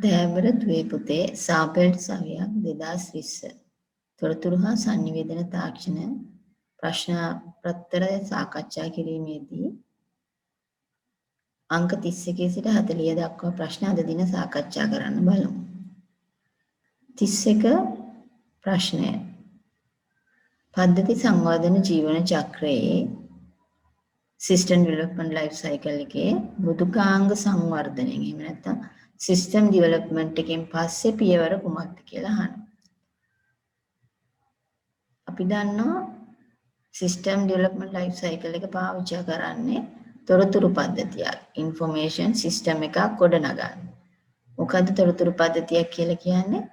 දෑවර දුවේ පුතේ සාපේට සවියක් 2020 තොරතුරු හා sannivedana තාක්ෂණ ප්‍රශ්න පත්‍ර සාකච්ඡා කිරීමේදී අංක 31 සිට 40 දක්වා ප්‍රශ්න අද දින සාකච්ඡා කරන්න බලමු. 31 ප්‍රශ්නය පද්ධති සංවර්ධන ජීවන චක්‍රයේ සිස්ටම් ඩෙවලොප්මන්ට් ලයිෆ් සයිකල් එකේ මෘදුකාංග සංවර්ධනයෙන් එහෙම නැත්නම් සිස්ටම් ඩෙවලොප්මන්ට් එකෙන් පස්සේ පියවර කුමක්ද කියලා අහනවා. අපි දන්නවා සිස්ටම් ඩෙවලොප්මන්ට් ලයිෆ් සයිකල් එක පාවිච්චි කරන්නේ තොරතුරු පද්ධතියක්. ඉන්ෆර්මේෂන් සිස්ටම් එකක් ගොඩනගන්න. මොකද්ද තොරතුරු පද්ධතියක් කියලා කියන්නේ?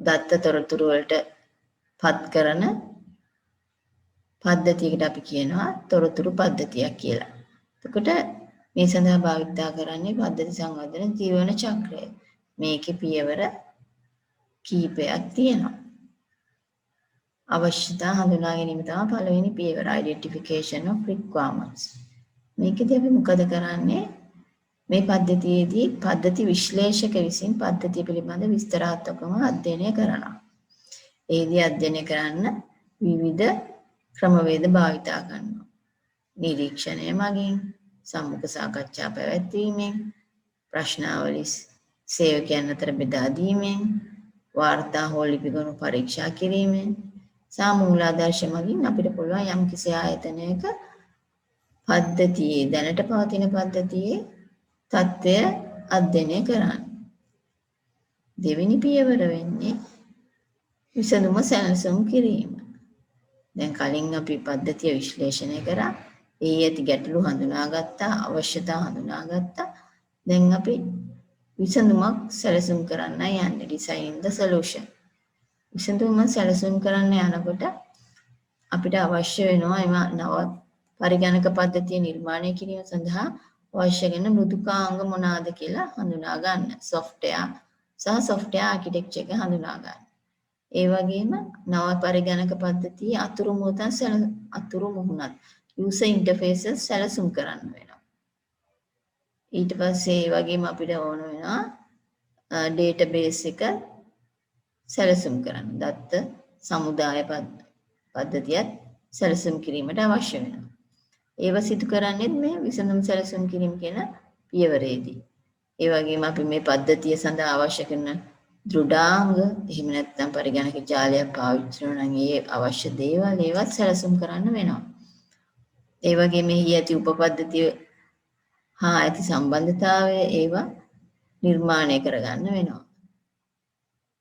දත්ත තොරතුරු වලට පත් කරන පද්ධතියකට අපි කියනවා තොරතුරු පද්ධතියක් කියලා. එතකොට මේ සඳහා භාවිතා කරන්නේ පද්ධති සංවර්ධන ජීවන චක්‍රය. මේකේ පියවර කීපයක් තියෙනවා. අවශ්‍යතා හඳුනා ගැනීම තමයි පළවෙනි පියවර identification of requirements. මේකදී අපි මොකද කරන්නේ? මේ පද්ධතියේදී පද්ධති විශ්ලේෂක විසින් පද්ධතිය පිළිබඳ විස්තරාත්මකව අධ්‍යයනය කරනවා. ඒදී අධ්‍යයනය කරන්න විවිධ ක්‍රමවේද භාවිතා කරනවා. නිරීක්ෂණය මගින්, සම්මුඛ සාකච්ඡා පැවැත්වීමෙන්, ප්‍රශ්නාවලි සේවකයන් අතර බෙදා දීමෙන්, වාර්තා හෝ ලිපිගොනු පරීක්ෂා කිරීමෙන්, සාමූලාදර්ශ මගින් අපිට පුළුවන් යම්කිසි ආයතනයක පද්ධතියේ දැනට පවතින පද්ධතියේ තත්ත්වය අධ්‍යයනය කරන්න. දෙවෙනි පියවර වෙන්නේ විසඳුම සැලසුම් කිරීම. දැන් කලින් අපි පද්ධතිය විශ්ලේෂණය කරා. ඒ ඇති ගැටලු හඳුනාගත්තා, අවශ්‍යතා හඳුනාගත්තා. දැන් අපි විසඳුමක් සැලසුම් කරන්න යන්නේ design the solution. විසඳුම සැලසුම් කරන්න යනකොට අපිට අවශ්‍ය වෙනවා එම නව පරිගණක පද්ධතිය නිර්මාණය කිරීම සඳහා අවශ්‍ය වෙන මෘදුකාංග මොනවාද කියලා හඳුනා ගන්න. software සහ software architecture එක හඳුනා ගන්න. ඒ වගේම නව පරිගණක පද්ධතියේ අතුරු මුහුණත් user interfaces සැලසුම් කරන්න වෙනවා. ඊට පස්සේ ඒ වගේම අපිට ඕන වෙනවා database එක සැලසුම් කරන්න. දත්ත සමුදාය පද්ධතියත් සැලසුම් කිරීමට අවශ්‍ය වෙනවා. ඒව සිදු කරන්නේ මේ විසඳුම් සැලසුම් කිරීම කියන පියවරේදී. ඒ වගේම අපි මේ පද්ධතිය සඳහා අවශ්‍ය කරන දෘඩාංග එහෙම නැත්නම් පරිගණක ජාලයක් පාවිච්චි කරනවා නම් ඒ අවශ්‍ය දේවල් ඒවත් සැලසුම් කරන්න වෙනවා. ඒ වගේම එහි ඇති උපපද්ධතිය හා ඇති සම්බන්ධතාවය ඒවා නිර්මාණය කරගන්න වෙනවා.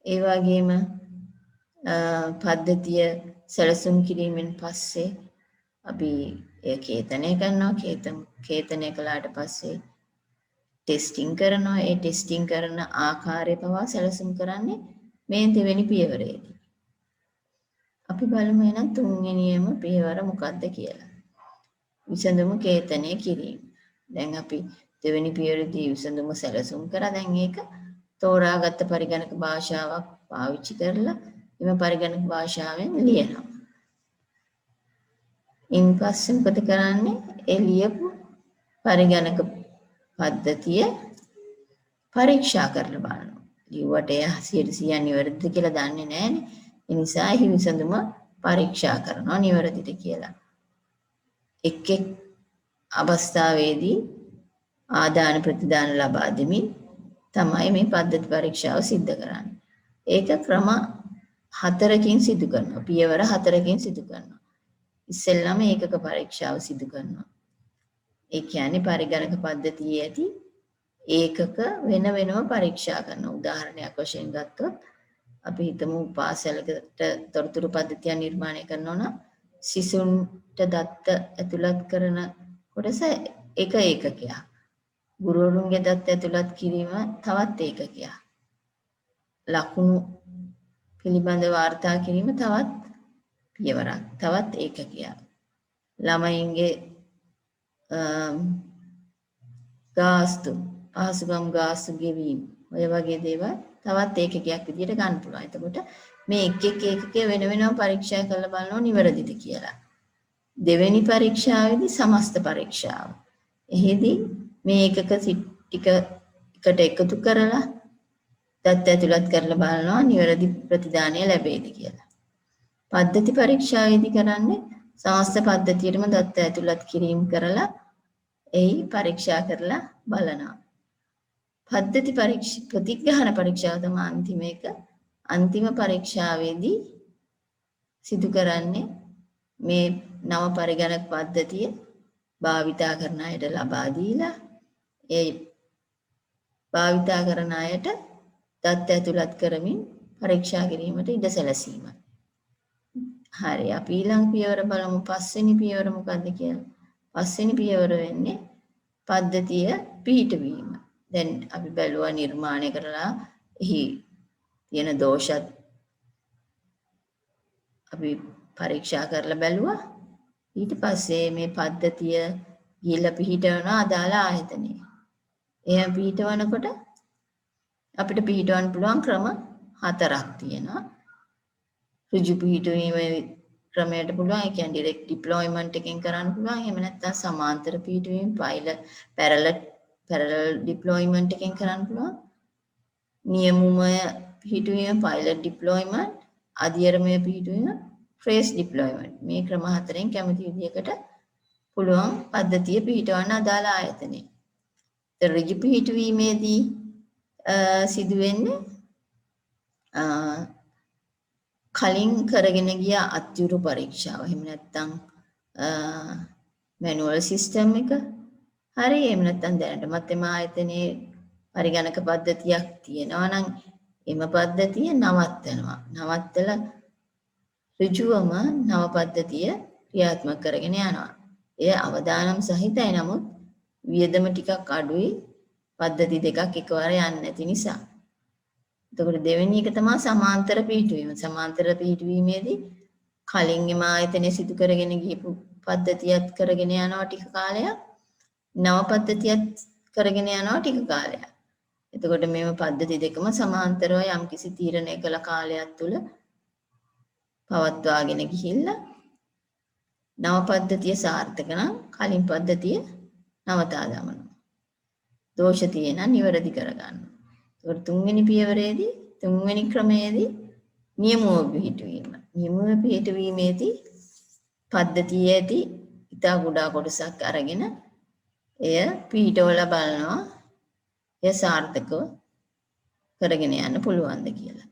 ඒ වගේම පද්ධතිය සැලසුම් කිරීමෙන් පස්සේ අපි ඒ කේතනය කරනවා. කේතනය කළාට පස්සේ ටෙස්ටිං කරනවා. ඒ ටෙස්ටිං කරන ආකාරය පවා සැලසුම් කරන්නේ මේ දෙවෙනි පියවරේදී. අපි බලමු එහෙනම් තුන්වෙනියම පියවර මොකක්ද කියලා. විසඳුම කේතනය කිරීම. දැන් අපි දෙවෙනි පියවරේදී විසඳුම සැලසුම් කරා. දැන් ඒක තෝරාගත්ත පරිගණක භාෂාවක් පාවිච්චි කරලා එම පරිගණක භාෂාවෙන් ලියනවා. ඉන්පස්සේ මොකද කරන්නේ? ඒ ලියපු පරිගණක පද්ධතිය පරීක්ෂා කරලා බලනවා. ලියුවට එය 100% නිවැරදිද කියලා දන්නේ නැහැනේ. ඒ නිසා එහි විසඳුම පරීක්ෂා කරනවා නිවැරදිද කියලා. එක් අවස්ථාවේදී ආදාන ප්‍රතිදාන ලබා දෙමින් තමයි මේ පද්ධති පරීක්ෂාව සිද්ධ කරන්නේ. ඒක ක්‍රම 4කින් සිදු කරනවා. පියවර 4කින් සිදු කරනවා. ඉස්සෙල්ලාම ඒකක පරීක්ෂාව සිදු කරනවා. ඒ කියන්නේ පරිගණක පද්ධතියේ ඇති ඒකක වෙන වෙනම පරීක්ෂා කරනවා. උදාහරණයක් වශයෙන් ගත්තොත් අපි හිතමු පාසලකට තොරතුරු පද්ධතිය නිර්මාණය කරනවා නම් සිසුන්ට දත්ත ඇතුළත් කරන කොටස එක ඒකකයක්. ගුරුවරුන්ගේ දත්ත ඇතුළත් කිරීම තවත් ඒකකයක්. ලකුණු පිළිබඳ වාර්තා කිරීම තවත් පියවරක්. තවත් ඒකකයක්. ළමයින්ගේ ගාස්තු පහසුකම් ගාස්තු ගෙවීම ඔය වගේ දේවල් තවත් ඒකකයක් විදිහට ගන්න පුළුවන්. එතකොට මේ එක් ඒකකය වෙන වෙනම පරීක්ෂා කරලා බලනවා නිවැරදිද කියලා. දෙවෙනි පරීක්ෂාවේදී සමස්ත පරීක්ෂාව. එහිදී මේ ඒකක ටික එකට එකතු කරලා දත් ඇතුළත් කරලා බලනවා නිවැරදි ප්‍රතිදානය ලැබෙයිද කියලා. පද්ධති පරීක්ෂාවේදී කරන්නේ සමස්ත පද්ධතියටම දත් ඇතුළත් කිරීම කරලා එයි පරීක්ෂා කරලා බලනවා. පද්ධති ප්‍රතිග්‍රහණ පරීක්ෂාව තමයි අන්තිම එක. අන්තිම පරීක්ෂාවේදී සිදු කරන්නේ මේ නව පරිගණක පද්ධතිය භාවිතා කරන අයට ලබා දීලා ඒ භාවිතා කරන අයට දත් ඇතුළත් කරමින් පරීක්ෂා කිරීමට ඉඩ සැලසීමයි. හරි අපි ඊළඟ පියවර බලමු. පස්වෙනි පියවර මොකක්ද කියලා. පස්වෙනි පියවර වෙන්නේ පද්ධතිය පිහිටවීම. දැන් අපි බැලුවා නිර්මාණය කරලා එහි තියෙන දෝෂත් අපි පරීක්ෂා කරලා බැලුවා. ඊට පස්සේ මේ පද්ධතිය ගිහිල්ලා පිහිටවන අදාළ ආයතනයේ. එහෙම පිහිටවනකොට අපිට පිහිටවන්න පුළුවන් ක්‍රම 4ක් තියෙනවා. ඍජු පිහිටවීම ක්‍රමයට පුළුවන්. ඒ කියන්නේ ඩිරෙක්ට් ඩිප්ලොයිමන්ට් එකෙන් කරන්න පුළුවන්. එහෙම නැත්නම් සමාන්තර පිහිටවීම පැරලල් ඩිප්ලොයිමන්ට් එකෙන් කරන්න පුළුවන්. නියමුමය පිහිටවීම පයිලට් ඩිප්ලොයිමන්ට්, අධියරමය පිහිටවීම ෆ්‍රේස් ඩිප්ලොයිමන්ට්. මේ ක්‍රම 4ෙන් කැමති විදිහකට පුළුවන් පද්ධතිය පිහිටවන්න අදාළ ආයතනයේ. ඍජු පිහිටවීමේදී සිදු වෙන්නේ කලින් කරගෙන ගිය අත්‍යුරු පරීක්ෂාව. එහෙම නැත්නම් මැනුවල් සිස්ටම් එක. හරි එහෙම නැත්නම් දැනටමත් එම ආයතනයේ පරිගණක පද්ධතියක් තියෙනවා නම් එම පද්ධතිය නවත්තනවා. නවත්තලා ඍජුවම නව පද්ධතිය ක්‍රියාත්මක කරගෙන යනවා. එය අවදානම් සහිතයි. නමුත් වියදම ටිකක් අඩුයි. පද්ධති දෙකක් එකවර යන්නේ නැති නිසා. එතකොට දෙවෙනි එක තමයි සමාන්තර පිහිටවීම. සමාන්තර පිහිටවීමේදී කලින් එම ආයතනයේ සිදු කරගෙන ගියපු පද්ධතියත් කරගෙන යනවා ටික කාලයක්. නව පද්ධතියත් කරගෙන යනවා ටික කාලයක්. එතකොට මේව පද්ධති දෙකම සමාන්තරව යම්කිසි තීරණය කළ කාලයක් තුල පවත්වාගෙන ගිහිල්ලා නව පද්ධතිය සාර්ථක නම් කලින් පද්ධතිය නවතා දමනවා. දෝෂ තියෙන නිවැරදි කරගන්නවා. ඒකට තුන්වෙනි පියවරේදී තුන්වෙනි ක්‍රමයේදී නියමුව පිහිටවීම. නියමුව පිහිටවීමේදී පද්ධතියේ ඇති ඉතා කුඩා කොටසක් අරගෙන එය පිහිටවලා බලනවා. එය සාර්ථකව කරගෙන යන්න පුළුවන්ද කියලා.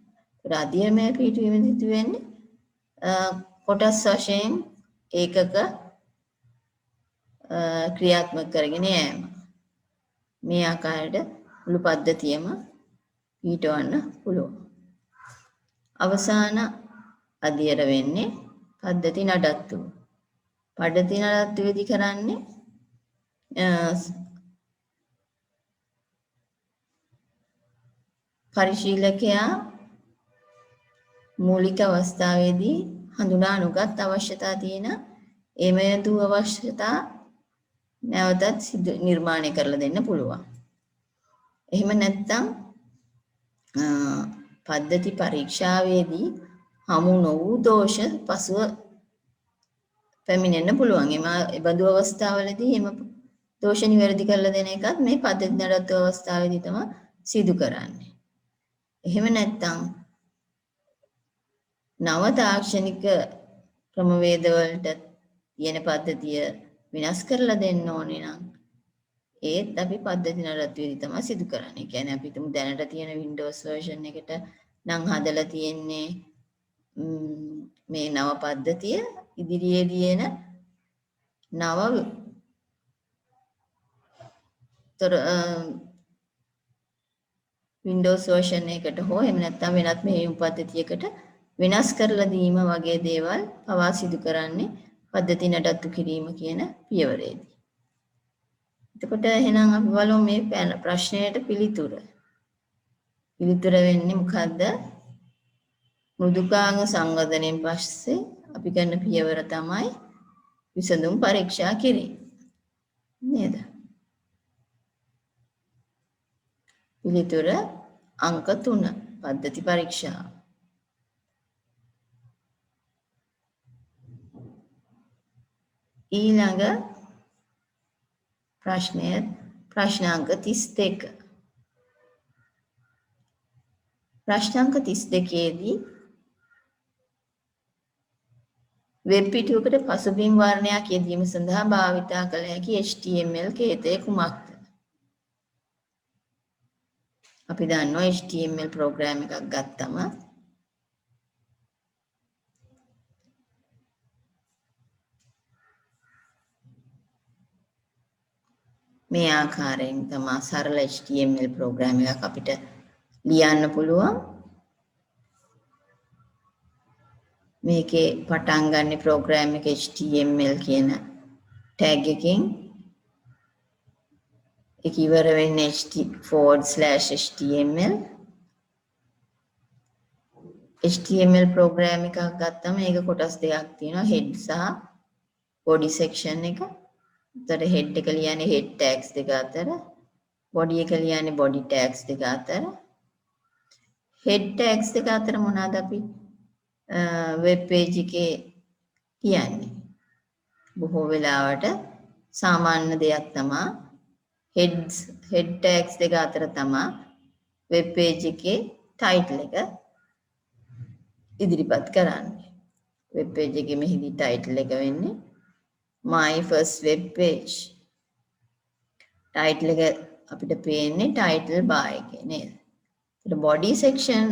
ඒකට අධ්‍යයනය පිහිටවීමේදී සිදු වෙන්නේ කොටස් වශයෙන් ඒකක ක්‍රියාත්මක කරගෙන යෑම. මේ ආකාරයට මුළු පද්ධතියම පිහිටවන්න පුළුවන්. අවසාන අධ්‍යයන වෙන්නේ පද්ධති නඩත්තු. පද්ධති නඩත්තුවේදී කරන්නේ පරිශීලකයා මූලික අවස්ථාවේදී හඳුනා නොගත් අවශ්‍යතා තියෙන එමෙතු අවශ්‍යතා නැවතත් නිර්මාණය කරලා දෙන්න පුළුවන්. එහෙම නැත්නම් පද්ධති පරීක්ෂාවේදී හමු නොවූ දෝෂ පසුව පැමිණෙන්න පුළුවන්. ඒ බඳු අවස්ථාවලදී එම දෝෂ නිවැරදි කරලා දෙන එකත් මේ පද්ධති නඩත්තු අවස්ථාවේදී තමයි සිදු කරන්නේ. එහෙම නැත්නම් නව තාක්ෂණික ක්‍රමවේද වලට තියෙන පද්ධතිය විනාශ කරලා දෙන්න ඕනේ නම් ඒත් අපි පද්ධති නඩත්තුවේදී තමයි සිදු කරන්නේ. ඒ කියන්නේ අපි තුමු දැනට තියෙන Windows version එකට නම් හදලා තියෙන්නේ මේ නව පද්ධතිය ඉදිරියේදී එන නව Windows version එකකට හෝ එහෙම නැත්නම් වෙනත් මෙහෙයුම් පද්ධතියකට වෙනස් කරලා දීම වගේ දේවල් පවා සිදු කරන්නේ පද්ධති නඩත්තු කිරීම කියන පියවරේදී. එතකොට එහෙනම් අපි බලමු මේ ප්‍රශ්නයට පිළිතුර. පිළිතුර වෙන්නේ මොකද්ද? මෘදුකාංග සංවර්ධනයෙන් පස්සේ අපි කරන පියවර තමයි විසඳුම් පරීක්ෂා කිරීම. නේද? පිළිතුර අංක 3 පද්ධති පරීක්ෂාව. ඊළඟ ප්‍රශ්නය ප්‍රශ්නාංක 32. ප්‍රශ්නාංක 32 දී වෙබ් පිටුවකට පසුබිම් වර්ණයක් යෙදීම සඳහා භාවිතා කළ හැකි HTML කේතය කුමක්ද? අපි දන්නවා HTML ප්‍රෝග්‍රෑම් එකක් ගත්තම මේ ආකාරයෙන් තමයි සරල HTML ප්‍රෝග්‍රෑම් එකක් අපිට ලියන්න පුළුවන්. මේකේ පටන් ගන්න ප්‍රෝග්‍රෑම් එක HTML කියන ටැග් එකකින් ඒක ඉවර වෙන්නේ /HTML. HTML ප්‍රෝග්‍රෑම් එකක් ගත්තම ඒක කොටස් දෙකක් තියෙනවා, head සහ body section එක. උතර head එක ලියන්නේ head tags දෙක අතර, body එක ලියන්නේ body tags දෙක අතර. head tags දෙක අතර මොනවාද අපි වෙබ් පේජ් එකේ කියන්නේ? බොහෝ වෙලාවට සාමාන්‍ය දෙයක් තමයි head tags දෙක අතර තමයි වෙබ් පේජ් එකේ title එක ඉදිරිපත් කරන්නේ. වෙබ් පේජ් එකේ මෙහිදී title එක වෙන්නේ my first web page. title එක අපිට පේන්නේ title bar එකේ නේද? ඒත් body section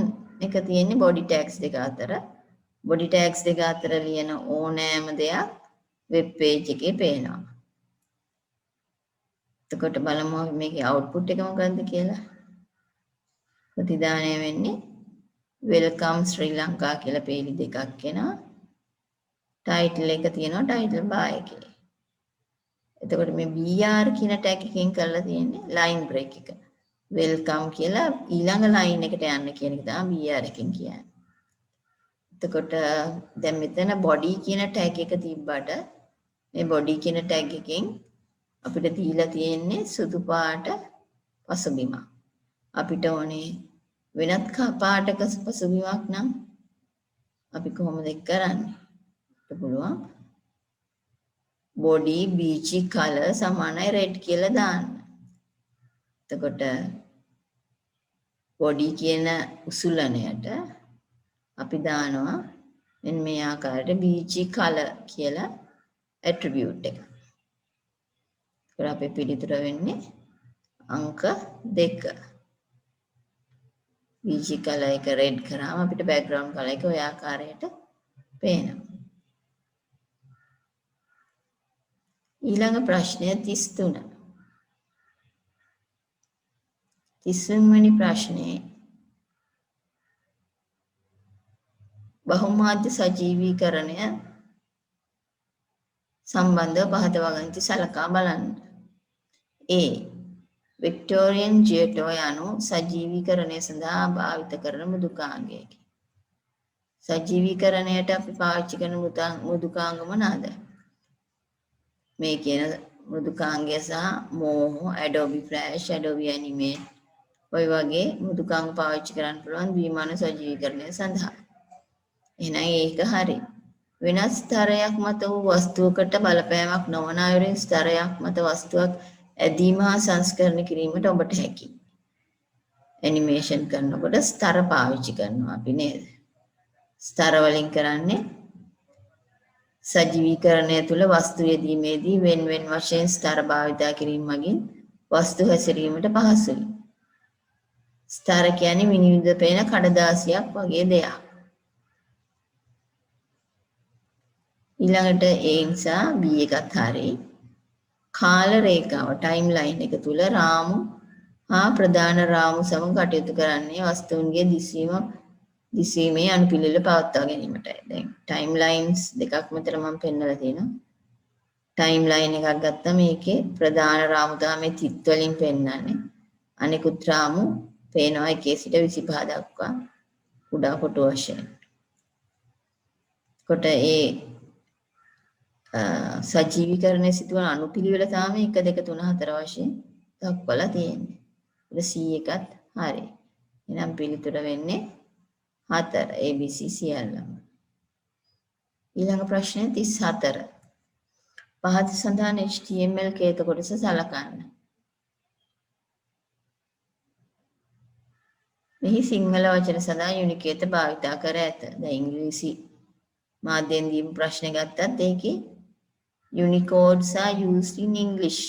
එක තියෙන්නේ body tags දෙක අතර. body tags දෙක අතර ලියන ඕනෑම දෙයක් වෙබ් පේජ් එකේ පේනවා. එතකොට බලමු මේකේ output එක මොකක්ද කියලා. ප්‍රතිදානය වෙන්නේ welcome Sri Lanka කියලා පේලි දෙකක් එනවා. title එක තියෙනවා title bar එකේ. එතකොට මේ br කියන tag එකකින් කරලා තියෙන්නේ line break එක. welcome කියලා ඊළඟ line එකට යන්න කියන එක තමයි br එකෙන් කියන්නේ. එතකොට දැන් මෙතන body කියන tag එක තිබ්බට මේ body කියන tag එකෙන් අපිට දීලා තියෙන්නේ සුදු පාට පසුබිමක්. අපිට ඕනේ වෙනත් පාටක පසුබිමක් නම් අපි කොහොමද ඒක කරන්නේ? අපිට පුළුවන් body beige color සමානයි red කියලා දාන්න. එතකොට body කියන උසුලණයට අපි දානවා මෙන්න මේ ආකාරයට beige color කියලා attribute එක. ඒක අපේ පිළිතුර වෙන්නේ අංක 2. beige color එක red කරාම අපිට background color එක ඔය ආකාරයට පේනවා. ඊළඟ ප්‍රශ්නය 33. 33 වෙනි ප්‍රශ්නේ බහුමාධ්‍ය සජීවීකරණය සම්බන්ධව පහත වගන්ති සලකා බලන්න. A. වික්ටෝරියන් ජියටෝ යනු සජීවීකරණය සඳහා භාවිත කරන මෘදුකාංගයකි. සජීවීකරණයට අපි පාවිච්චි කරන මෘදුකාංග මොනවාද? මේ කියන මෘදුකාංගය සහ මෝහෝ, Adobe Flash, Adobe Animate ඔය වගේ මෘදුකාංග පාවිච්චි කරන්න පුළුවන් ද්විමාන සජීවීකරණය සඳහා. එහෙනම් ඒක හරි. වෙනස් ස්තරයක් මත වූ වස්තුවකට බලපෑමක් නොවන අයුරින් ස්තරයක් මත වස්තුවක් ඇදීම හා සංස්කරණය කිරීමට ඔබට හැකියි. ඇනිමේෂන් කරනකොට ස්තර පාවිච්චි කරනවා අපි නේද? ස්තර වලින් කරන්නේ සජීවීකරණය තුළ වස්තු යෙදීමේදී වෙන් වශයෙන් ස්තර භාවිතා කිරීම මගින් වස්තු හැසිරීමට පහසුයි. ස්තර කියන්නේ විනිවිද පේන කඩදාසියක් වගේ දෙයක්. ඊළඟට ඒ නිසා B එකත් හරි. කාල රේඛාව ටයිම් ලයින් එක තුල රාමු හා ප්‍රධාන රාමු සමග කටයුතු කරන්නේ වස්තුන්ගේ දිස්වීමේ අනුපිළිවෙල පවත්වා ගැනීමටයි. දැන් ටයිම් ලයින්ස් දෙකක් මෙතන මම පෙන්නලා තියෙනවා. ටයිම් ලයින් එකක් ගත්තා මේකේ ප්‍රධාන රාමු තමයි තිත් වලින් පෙන්නන්නේ. අනිකුත් රාමු පේනවා 1 සිට 25 දක්වා කුඩා කොටු වශයෙන්. කොට ඒ සජීවීකරණය සිදුවන අනුපිළිවෙල තමයි 1 2 3 4 වශයෙන් දක්වලා තියෙන්නේ. C එකත් හරි. එහෙනම් පිළිතුර වෙන්නේ 4 ABC සියල්ලම. ඊළඟ ප්‍රශ්නය 34. පහත සඳහන් HTML කේත කොටස සලකන්න. මෙහි සිංහල වචන සඳහා යුනිකේත භාවිතා කර ඇත. දැන් ඉංග්‍රීසි මාධ්‍යයෙන් දීපු ප්‍රශ්න ගත්තත් ඒකේ Unicodes are used in English.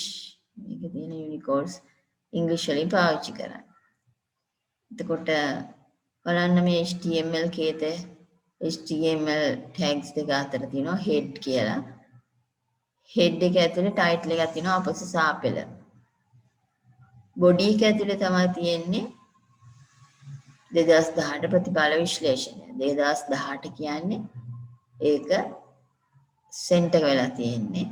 මේකේ තියෙන Unicodes ඉංග්‍රීසි වලින් පාවිච්චි කරන්නේ. එතකොට බලන්න මේ HTML කේත HTML tags දෙක අතර තියෙනවා head කියලා. head එක ඇතුලේ title එකක් තියෙනවා අපස සාපෙළ. body එක ඇතුලේ තමයි තියෙන්නේ 2018 ප්‍රතිඵල විශ්ලේෂණය. 2018 කියන්නේ ඒක සෙන්ටර් වෙලා තියෙන්නේ.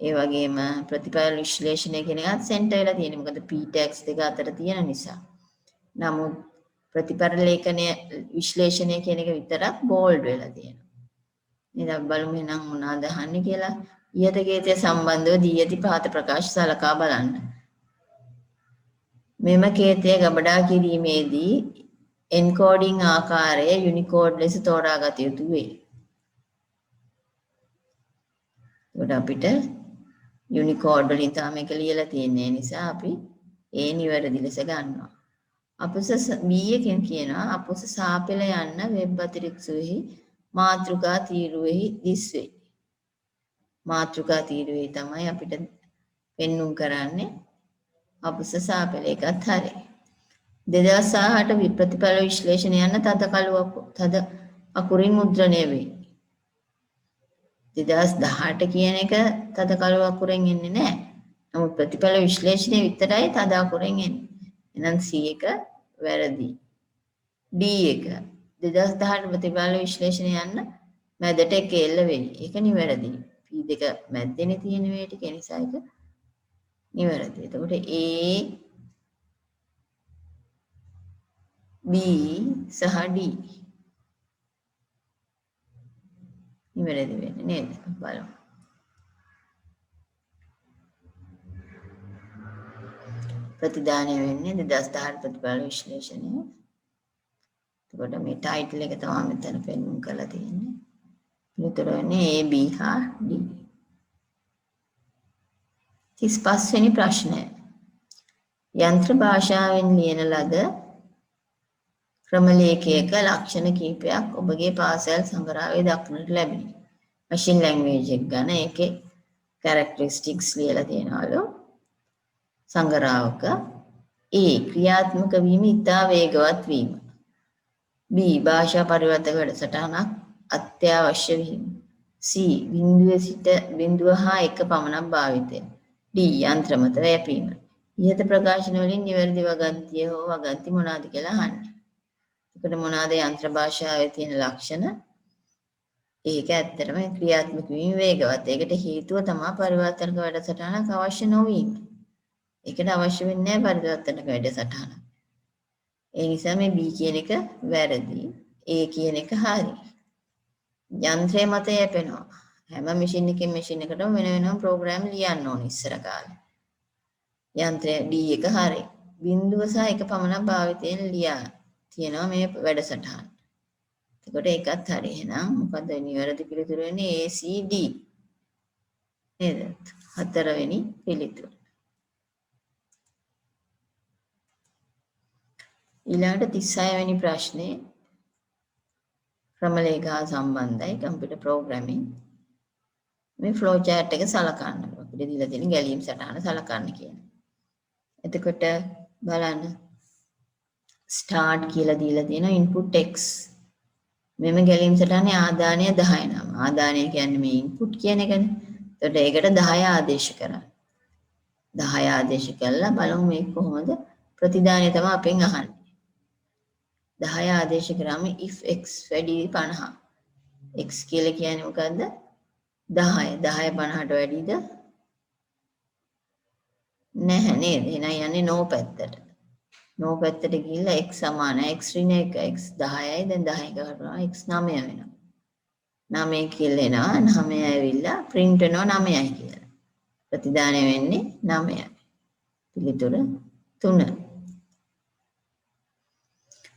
ඒ වගේම ප්‍රතිඵල විශ්ලේෂණය කියන එකත් සෙන්ටර් වෙලා තියෙන්නේ. මොකද p tags දෙක අතර තියෙන නිසා. නමුත් ප්‍රතිඵල ලේඛනය විශ්ලේෂණය කියන එක විතරක් බෝල්ඩ් වෙලා තියෙනවා. ඉතින් අපි බලමු එහෙනම් මොනවද අහන්නේ කියලා. ඊයත කේතය සම්බන්ධව දී ඇති පහත ප්‍රකාශ සලකා බලන්න. මෙම කේතය ගබඩා කිරීමේදී එන්කෝඩින් ආකාරය යුනිකෝඩ් ලෙස තෝරාගත යුතු වේ. ඒකට අපිට යුනිකෝඩ් වලින් තමයි මේක ලියලා තියෙන්නේ නිසා අපි ඒ නිවැරදි ලෙස ගන්නවා. අපස B එකෙන් කියනවා අපස සාපෙළ යන්න වෙබ් අතිරික්සෙහි මාතෘකා තීරුවෙහි දිස්වේ. මාතෘකා තීරුවේ තමයි අපිට පෙන්눔 කරන්නේ අපස සාපෙළ එකත් හරි. 2008 ප්‍රතිඵල විශ්ලේෂණය යන තද අකුරින් මුද්‍රණය වේ. 2018 කියන එක තද කළු අකුරෙන් එන්නේ නැහැ. නමුත් ප්‍රතිඵල විශ්ලේෂණය විතරයි තද අකුරෙන් එන්නේ. එහෙනම් C එක වැරදි. D එක 2018 ප්‍රතිඵල විශ්ලේෂණය යන්න මැදට එක එල්ල වෙයි. ඒක නිවැරදි. P දෙක මැද්දේනේ තියෙන මේ ටික නිසා ඒක නිවැරදි. එතකොට A B සහ D නිවැරදි වෙන්නේ නේද? බලමු. ප්‍රතිදානය වෙන්නේ 2018 ප්‍රතිඵල විශ්ලේෂණය. එතකොට මේ ටයිටල් එක තමයි මෙතන පෙන්වන්න කරලා තියෙන්නේ. පිළිතුර වෙන්නේ A B හා D. 35 වෙනි ප්‍රශ්නය. යන්ත්‍ර භාෂාවෙන් ලියන ලද ක්‍රමලේඛයක ලක්ෂණ කිහිපයක් ඔබගේ පාසල් සංග්‍රහයේ දක්නට ලැබිනි. මැෂින් ලැන්ග්වේජ් එක ගන්න ඒකේ characteristics ලියලා තියෙනවලු. සංග්‍රහවක A ක්‍රියාත්මක වීම ඉතා වේගවත් වීම. B භාෂා පරිවර්තක වැඩසටහනක් අත්‍යවශ්‍ය වීම. C බිඳුවේ සිට බිඳුව හා එක පමණක් භාවිතය. D යන්ත්‍ර මත වැපීම. ඉහත ප්‍රකාශන වලින් නිවැරදි වගන්තිය හෝ වගන්ති මොනවාද කියලා අහන්නේ. එතකොට මොනවාද යන්ත්‍ර භාෂාවේ තියෙන ලක්ෂණ? ඒක ඇත්තටම ක්‍රියාත්මක වීම වේගවත්. ඒකට හේතුව තමයි පරිවර්තක වැඩසටහනක් අවශ්‍ය නොවීම. ඒකට අවශ්‍ය වෙන්නේ නැහැ පරිවර්තක වැඩසටහන. ඒ නිසා මේ B කියන එක වැරදි. A කියන එක හරි. යන්ත්‍රය මත යැපෙනවා. හැම මැෂින් එකකින් මැෂින් එකටම වෙන වෙනම ප්‍රෝග්‍රෑම් ලියන්න ඕනේ ඉස්සර කාලේ. යන්ත්‍රය D එක හරි. බිඳුව සහ එක පමණක් භාවිතයෙන් ලියා තියෙනවා මේ වැඩසටහන. එතකොට ඒකත් හරි. එහෙනම් මොකද නිවැරදි පිළිතුර වෙන්නේ A C D. නේද? හතරවෙනි පිළිතුර. ඊළඟට 36 වෙනි ප්‍රශ්නේ ක්‍රමලේඛා සම්බන්ධයි කම්පියුටර් ප්‍රෝග්‍රෑමින්. මේ ෆ්ලෝ chart එක සලකන්න. අපිට දීලා තියෙන ගැලීම් සටහන සලකන්න කියන්නේ. එතකොට බලන්න start කියලා දීලා තියෙනවා input x. මෙම ගැලීම් සටහනේ ආදානය 10 නම. ආදානය කියන්නේ මේ input කියන එකනේ. එතකොට ඒකට 10 ආදේශ කරන්න. 10 ආදේශ කළා බලමු මේක කොහොමද ප්‍රතිදානය තමයි අපෙන් අහන්නේ. 10 ආදේශ කරාම if x වැඩි 50. x කියලා කියන්නේ මොකද්ද? 10. 10 50ට වැඩිද? නැහැ නේද? එහෙනම් යන්නේ no පැත්තට. no පැත්තට ගිහිල්ලා x සමානයි x ඍණ 1 x 10යි දැන් 10 කරනවා x 9 වෙනවා. 9 කියලා එනවා 9 ඇවිල්ලා print වෙනවා 9යි කියලා. ප්‍රතිදානය වෙන්නේ 9යි. පිළිතුර 3.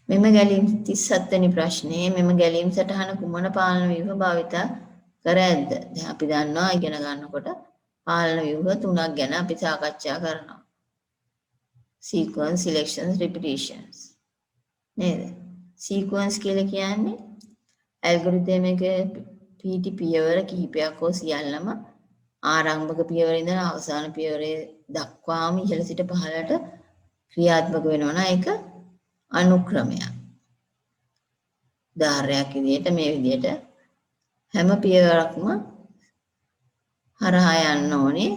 මෙම ගැලීම් 37 වෙනි ප්‍රශ්නේ මෙම ගැලීම් සටහන කුමන පාලන ව්‍යුහ භාවිත කර ඇද්ද? දැන් අපි දන්නවා ඉගෙන ගන්නකොට පාලන ව්‍යුහ තුනක් ගැන අපි සාකච්ඡා කරනවා. Sequence, selections, repetitions. නේද? සීක්වන්ස් කියලා කියන්නේ ඇල්ගොරිතම් එකේ පිහිටි පියවර කිහිපයක් හෝ සියල්ලම ආරම්භක පියවර ඉඳලා අවසාන පියවරේ දක්වාම ඉහළ සිට පහළට ක්‍රියාත්මක වෙනවා නම් ඒක අනුක්‍රමයක්. උදාහරණයක් විදිහට මේ විදිහට හැම පියවරක්ම හරහා යන්න ඕනේ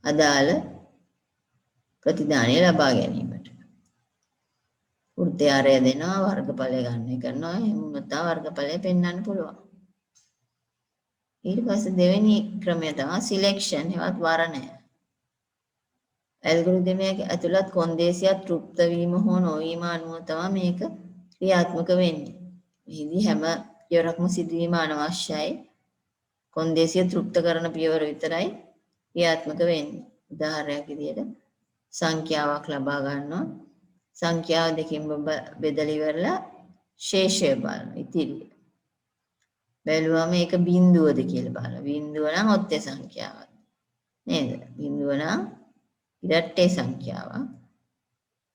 අදාළ ප්‍රතිදානය ලබා ගැනීමට. වෘත්තාරය දෙනවා වර්ගඵලය ගන්න කරනවා එහෙම වුණොත් වර්ගඵලය පෙන්වන්න පුළුවන්. ඊට පස්සේ දෙවෙනි ක්‍රමය තමයි සිලෙක්ෂන් එවත් වරණය. ඇල්ගොරිතම් එක ඇතුළත් කොන්දේසියක් තෘප්ත වීම හෝ නොවීම අනුව තමයි මේක ක්‍රියාත්මක වෙන්නේ. මෙහිදී හැම පියවරක්ම සිදුවීම අනවශ්‍යයි. කොන්දේසිය තෘප්ත කරන පියවර විතරයි ක්‍රියාත්මක වෙන්නේ. උදාහරණයක් විදිහට සංඛ්‍යාවක් ලබා ගන්නවා. සංඛ්‍යාව දෙකකින් බෙදලා ඉවරලා ශේෂය බලන ඉතිරිය. බැලුවම මේක බිඳුවද කියලා බලනවා. බිඳුව නම් ඔත්තේ සංඛ්‍යාවක්. නේද? බිඳුව නම් ඉරට්ටේ සංඛ්‍යාවක්.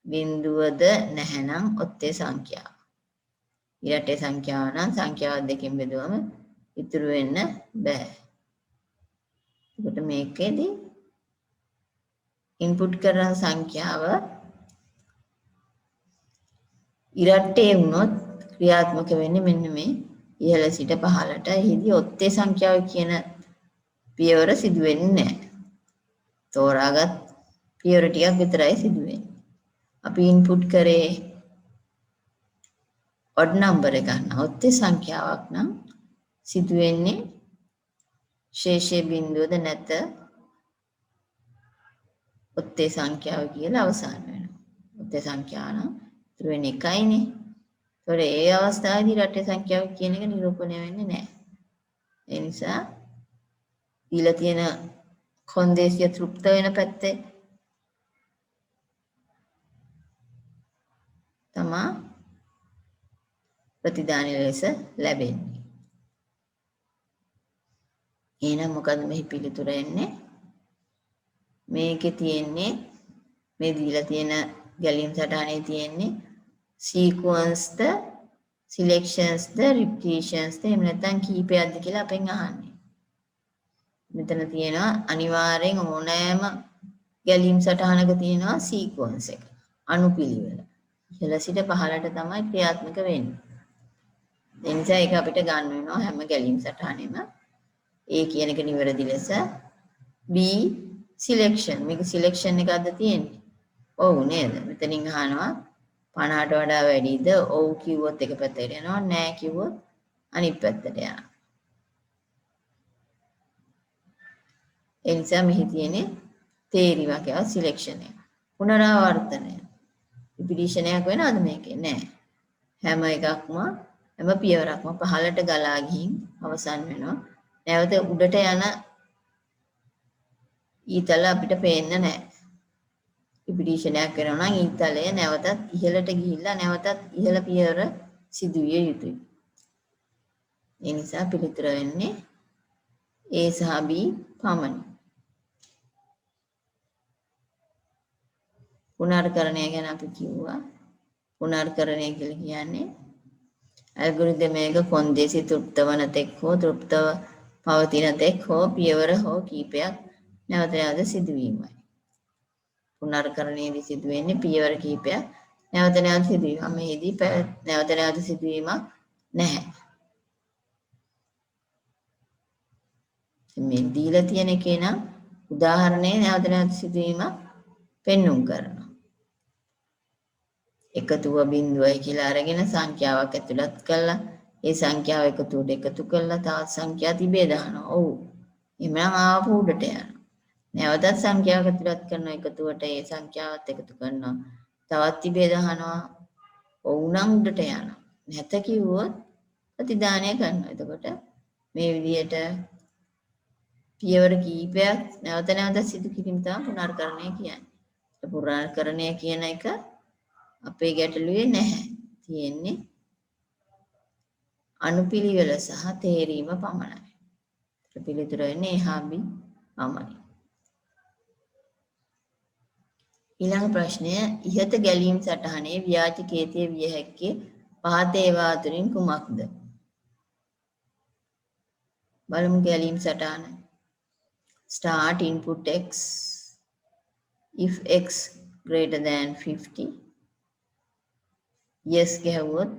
බිඳුවද නැහැනම් ඔත්තේ සංඛ්‍යාවක්. ඉරට්ටේ සංඛ්‍යාව නම් සංඛ්‍යාව දෙකකින් බෙදුවම ඉතුරු වෙන්න බෑ. ඒකට මේකෙදී ඉන්පුට් කරන සංඛ්‍යාව ඉරට්ටේ වුණොත් ක්‍රියාත්මක වෙන්නේ මෙන්න මේ ඉහළ සිට පහළට. එහිදී ඔත්තේ සංඛ්‍යාව කියන පියවර සිදු වෙන්නේ නැහැ. තෝරාගත් පියවර ටිකක් විතරයි සිදු වෙන්නේ. අපි ඉන්පුට් කරේ ඔඩ් නම්බර් එකක් නම් ඔත්තේ සංඛ්‍යාවක් නම් සිදු වෙන්නේ ශේෂයේ බිඳුවද නැත ඔත්තේ සංඛ්‍යාව කියලා අවසන් වෙනවා. ඔත්තේ සංඛ්‍යාව නම් ඉතුරු වෙන්නේ එකයිනේ. ඒතකොට ඒ අවස්ථාවේදී රටේ සංඛ්‍යාව කියන එක නිරූපණය වෙන්නේ නැහැ. ඒ නිසා දීලා තියෙන කොන්දේසිය තෘප්ත වෙන පැත්තේ තමා ප්‍රතිදාන ලෙස ලැබෙන්නේ. එහෙනම් මොකද මෙහි පිළිතුර එන්නේ? මේකේ තියෙන්නේ මේ දීලා තියෙන ගැලීම් සටහනේ තියෙන්නේ සීක්වන්ස්ද සිලෙක්ෂන්ස්ද රිපිටිෂන්ස්ද එහෙම නැත්නම් කීපයක්ද කියලා අපෙන් අහන්නේ. මෙතන තියෙනවා අනිවාර්යෙන් ඕනෑම ගැලීම් සටහනක තියෙනවා සීක්වන්ස් එක. අනුපිළිවෙල. ඉහළ සිට පහළට තමයි ක්‍රියාත්මක වෙන්නේ. ඒ නිසා ඒක අපිට ගන්න වෙනවා හැම ගැලීම් සටහනෙම A කියන එක නිවැරදි ලෙස B සිලෙක්ෂන්. මේක සිලෙක්ෂන් එකක්ද තියෙන්නේ? ඔව් නේද? මෙතනින් අහනවා 50ට වඩා වැඩිද? ඔව් කිව්වොත් එක පැත්තකට යනවා. නෑ කිව්වොත් අනිත් පැත්තට යනවා. ඒ නිසා මෙහි තියෙන්නේ තේරි වගේව සිලෙක්ෂන් එක. පුනරාවර්තනය. රිපිටිෂනයක් වෙනවද මේකේ? නෑ. හැම එකක්ම හැම පියවරක්ම පහළට ගලා ගිහින් අවසන් වෙනවා. නැවත උඩට යන ඊතල අපිට පේන්නේ නැහැ. රිපිටිෂනයක් වෙනවා නම් ඊතලය නැවතත් ඉහළට ගිහිල්ලා නැවතත් ඉහළ පියවර සිදුවිය යුතුයි. ඒ නිසා පිළිතුර වෙන්නේ A සහ B පමණයි. පුනර්කරණය ගැන අපි කිව්වා. පුනර්කරණය කියලා කියන්නේ ඇල්ගොරිතම් එක කොන්දේසි තෘප්ත වන තෙක් හෝ තෘප්තව පවතින තෙක් හෝ පියවර හෝ කීපයක් නැවත නැවත සිදුවීමයි. පුනර්කරණයේදී සිදුවෙන්නේ පියවර කීපයක් නැවත නැවත සිදුවීම. මේදී නැවත නැවත සිදුවීමක් නැහැ. මේ දීලා තියෙන එකේ නම් උදාහරණේ නැවත නැවත සිදුවීමක් පෙන්눔 කරනවා. එකතුව බිඳුවයි කියලා අරගෙන සංඛ්‍යාවක් ඇතුළත් කළා. ඒ සංඛ්‍යාව එකතුවට එකතු කළා තවත් සංඛ්‍යා තිබේ දානවා. ඔව්. එhmenan ආපහු උඩට යනවා. නැවතත් සංඛ්‍යාවක් ඇතුළත් කරන එකතුවට ඒ සංඛ්‍යාවත් එකතු කරනවා. තවත් තිබේ දානවා. ඔව් නම් උඩට යනවා. නැත කිව්වොත් ප්‍රතිදානය කරනවා. එතකොට මේ විදිහට පියවර කීපයක් නැවත නැවත සිදු කිරීම තමයි පුනර්කරණය කියන්නේ. පුනර්කරණය කියන එක අපේ ගැටලුවේ නැහැ. තියෙන්නේ අනුපිළිවෙල සහ තේරීම පමණයි. පිළිතුර වෙන්නේ A හා B පමණයි. ඊළඟ ප්‍රශ්නය ඉහත ගැලීම් සටහනේ ව්‍යාජ කේතය විය හැක්කේ පහත ඒවා අතරින් කුමක්ද? බලමු ගැලීම් සටහන. Start input x if x greater than 50. yes ගැහුවොත්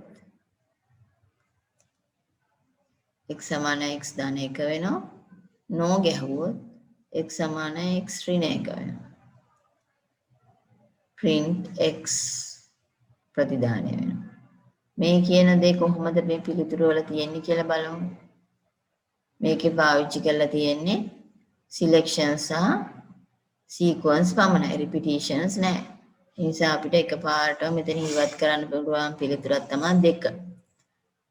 x සමාන x ධන 1 වෙනවා. no ගැහුවොත් x සමාන x ඍණ 1 වෙනවා. print x ප්‍රතිදානය වෙනවා. මේ කියන දේ කොහොමද මේ පිළිතුරු වල තියෙන්නේ කියලා බලමු. මේකේ පාවිච්චි කරලා තියෙන්නේ selection සහ sequence පමණයි, repetitions නැහැ. ඒ නිසා අපිට එකපාරටම මෙතන ඉවත් කරන්න පුළුවන් පිළිතුරක් තමයි දෙක.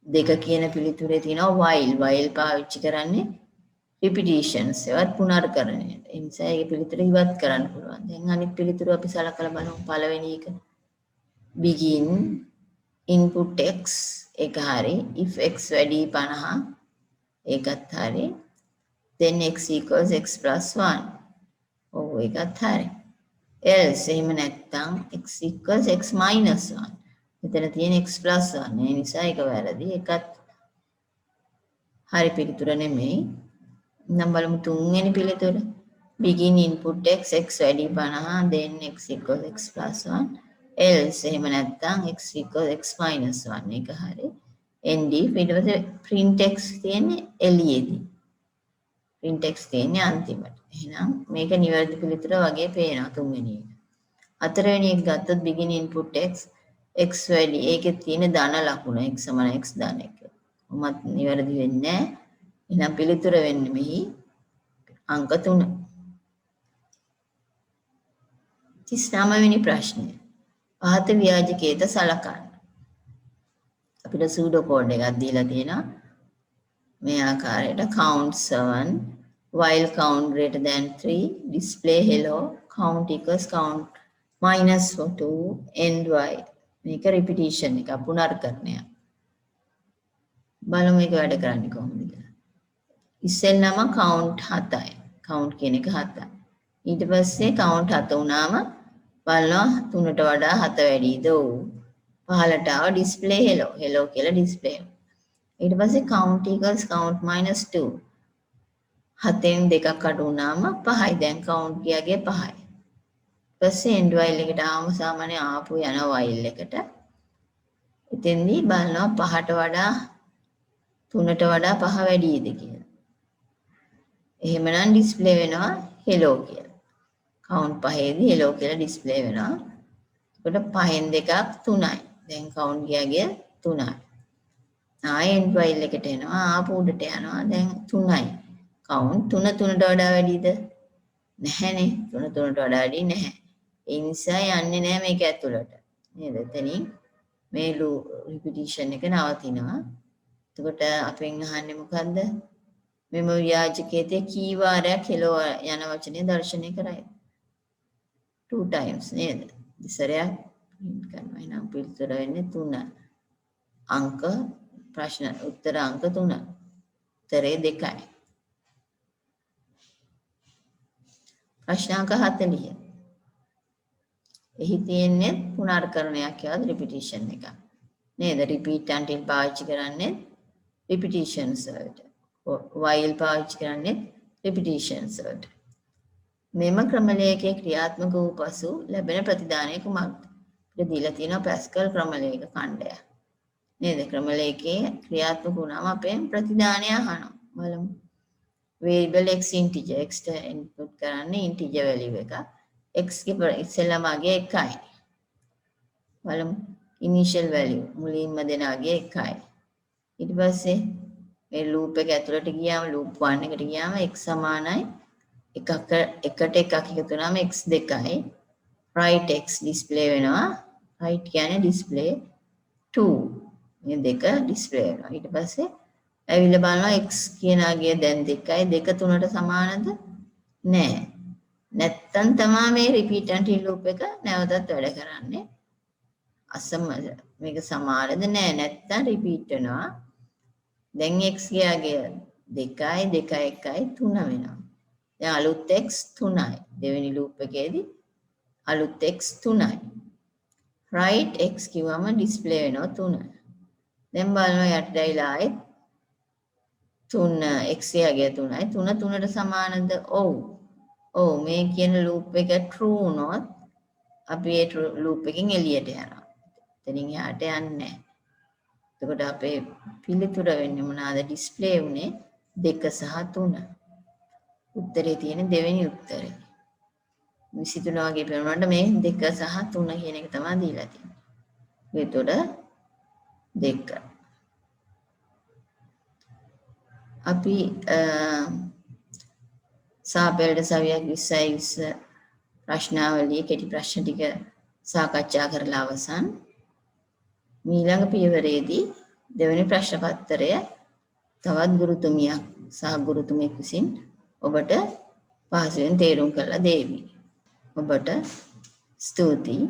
දෙක කියන පිළිතුරේ තියෙනවා while පාවිච්චි කරන්නේ repetitions ඒවත් පුනර්කරණයට. ඒ නිසා ඒ පිළිතුර ඉවත් කරන්න පුළුවන්. දැන් අනිත් පිළිතුර අපි සලකලා බලමු. පළවෙනි එක begin input x එක හරි if x වැඩි 50 ඒකත් හරි then x equals x plus 1 ඔව් ඒකත් හරි else එහෙම නැත්නම් x equals x minus 1 මෙතන තියෙන x plus 1 ඒ නිසා ඒක වැරදි ඒකත් හරි පිළිතුර නෙමෙයි නම් බලමු තුන්වෙනි පිළිතුර begin input x වැඩි 50 then x equals x plus 1 else එහෙම නැත්නම් x equals x minus 1 එක හරි nd ඊට පස්සේ print x තියෙන්නේ එළියේදී print x තියෙන්නේ අන්තිමට එහෙනම් මේක නිවැරදි පිළිතුර වගේ පේනවා තුන්වෙනි එක හතරවෙනි එක ගත්තොත් begin input x වැඩි ඒකේ තියෙන ධන ලකුණ x සමාන x ධන 1 උමත් නිවැරදි වෙන්නේ නැහැ එහෙනම් පිළිතුර වෙන්නේ මෙහි අංක 3 39 වෙනි ප්‍රශ්නය පහත ව්‍යාජකයට සලකන්න. අපිට සූඩෝ කෝඩ් එකක් දීලා තියෙනවා. මේ ආකාරයට count 7 while count greater than 3 display hello count equals count minus 2 end while මේක repetition එක පුනර්කරණය. බලමු මේක වැඩ කරන්නේ කොහොමද කියලා. ඉස්සෙල්ලාම count 7යි. count කියන එක 7යි. ඊට පස්සේ count 7 වුණාම බලනවා 3ට වඩා 7 වැඩිද ඔව් 15ට ආව display hello කියලා display ඊට පස්සේ count equals count minus 2 7න් දෙකක් අඩු වුණාම 5යි දැන් count ගියාගේ 5යි ඊපස්සේ end while එකට ආවම සාමාන්‍ය ආපු යන while එකට එතෙන්දී බලනවා 5ට වඩා 3ට වඩා 5 වැඩිද කියලා එහෙමනම් display වෙනවා hello කියලා count 5ේදී hello කියලා display වෙනවා. එතකොට 5න් දෙකක් 3යි. දැන් count ගියාගේ 3යි. ආයෙ end while එකට එනවා. ආපහු උඩට යනවා. දැන් 3යි. count 3 3ට වඩා වැඩිද? නැහැනේ. 3 3ට වඩා වැඩි නැහැ. ඒ නිසා යන්නේ නැහැ මේක ඇතුළට. නේද? එතනින් මේ repetition එක නවතිනවා. එතකොට අපෙන් අහන්නේ මොකද්ද? මෙම ව්‍යාජකයේ කී වාරයක් hello යන වචනේ දර්ශනය කරයි. 2 times නේද? ඉස්සරයක් print කරනවා. එහෙනම් පිළිතුර වෙන්නේ 3. අංක ප්‍රශ්න උත්තර අංක 3. උත්තරේ 2යි. ප්‍රශ්න අංක 40. එහි තියෙන්නේ පුනර්කරණයක් යාද repetition එකක්. නේද? repeat until පාවිච්චි කරන්නේ repetitions වලට. while පාවිච්චි කරන්නේ repetitions වලට. මෙම ක්‍රමලේඛයේ ක්‍රියාත්මක වූ පසු ලැබෙන ප්‍රතිදානය කුමක්ද? අපිට දීලා තියෙනවා පැස්කල් ක්‍රමලේඛ ඛණ්ඩය. නේද? ක්‍රමලේඛයේ ක්‍රියාත්මක වුණාම අපෙන් ප්‍රතිදානය අහනවා. බලමු. variable x integer x input කරන්නේ integer value එක. x ගේ ඉස්සෙල්ලාම අගේ 1යි. බලමු. initial value මුලින්ම දෙන අගේ 1යි. ඊට පස්සේ මේ loop එක ඇතුළට ගියාම loop 1 එකට ගියාම x සමානයි එකට එකක් එකතු වුණාම x 2යි right x display වෙනවා right කියන්නේ display 2 මේ දෙක display වෙනවා ඊට පස්සේ ඇවිල්ලා බලනවා x කියන අගය දැන් 2යි 2 3ට සමානද නෑ නැත්තම් තමයි මේ repeat until loop එක නැවතත් වැඩ කරන්නේ මේක සමානද නෑ නැත්තම් repeat වෙනවා දැන් x ගේ අගය 2යි 2 1යි 3 වෙනවා දැන් අලුත් x 3යි දෙවෙනි loop එකේදී අලුත් x 3යි. right x කිව්වම ඩිස්ප්ලේ වෙනවා 3. දැන් බලනවා යටටයිලා ආයෙත් 3 x යගේ 3යි 3 3ට සමානද? ඔව්. ඔව් මේ කියන ලූප් එක true වුණොත් අපි ඒ ලූප් එකෙන් එළියට යනවා. එතනින් එහාට යන්නේ නැහැ. එතකොට අපේ පිළිතුර වෙන්නේ මොනවාද? ඩිස්ප්ලේ වුණේ 2 සහ 3. උත්තරේ තියෙන දෙවෙනි උත්තරේ. 23 වගේ පෙනුනට මේ 2 සහ 3 කියන එක තමයි දීලා තියෙන්නේ. එතකොට 2. අපි සාපේට සවියක් 20 ප්‍රශ්නාවලියේ කෙටි ප්‍රශ්න ටික සාකච්ඡා කරලා අවසන්. ඊළඟ පියවරේදී දෙවෙනි ප්‍රශ්න පත්‍රය තවත් ගුරුතුමියක් සහ ගුරුතුමෙක් විසින් ඔබට පහසුවෙන් තේරුම් කරලා දෙවි. ඔබට ස්තුතියි.